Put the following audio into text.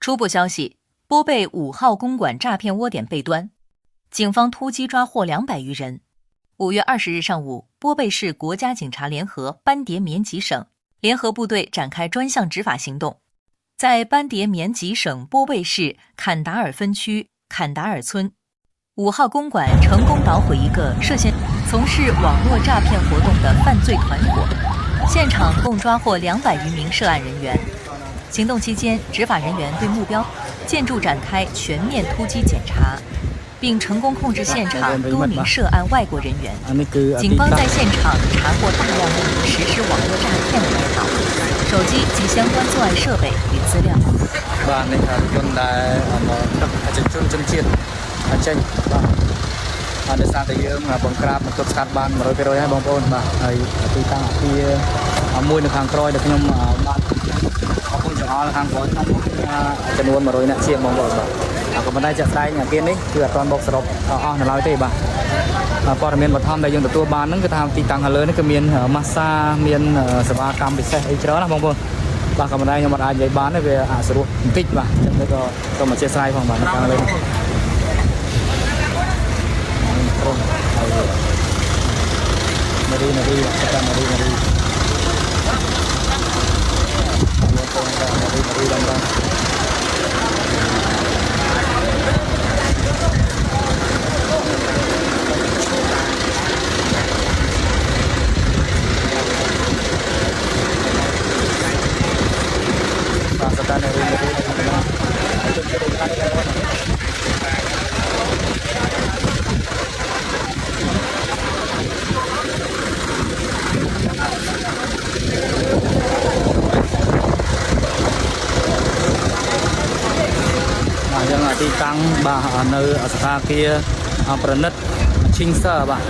初步消息，波贝5号公馆诈骗窝点被端，警方突击抓获200余人。5月20日上午，波贝市国家警察联合班迭缅几省联合部队展开专项执法行动，在班迭缅几省波贝市坎达尔分区坎达尔村5号公馆成功捣毁一个涉嫌从事网络诈骗活动的犯罪团伙，现场共抓获200余名涉案人员。行动期间，执法人员对目标建筑展开全面突击检查，并成功控制现场多名涉案外国人员。警方在现场查获大量用于实施网络诈骗的电脑、手机及相关作案设备与资料。ដោយសារតែយើងបង្ក្រាបបន្ទប់ស្កាត់បាន 100% ហើយបងប្អូនបាទហើយទីតាំងអគារមួយនៅខាងក្រោយដែលខ្ញុំបានបងប្អូនចង្អុលខាងក្រោយខ្ញុំចំនួន100នាក់ជាងបងប្អូនបាទក៏ប៉ុន្តែជាក់ស្ដែងអគារនេះគឺអត់ទាន់បូកសរុបអស់នៅឡើយទេបាទព័ត៌មានបឋមដែលយើងទទួលបានហ្នឹងគឺថាទីតាំងខាងលើនេះគឺមានម៉ាស្សាមានសេវាកម្មពិសេសអីច្រើនណាបងប្អូនបាទក៏ប៉ុន្តែខ្ញុំអត់អាចនិយាយបានទេវាអាចស្រួលបន្តិចបាទអញ្ចឹងក៏សូមអធិស្ឋានផងបាទខាងលើMari kita mariទីតាំងបាទនៅស្ថានភាពប្រណិតឈីងសឺបាទ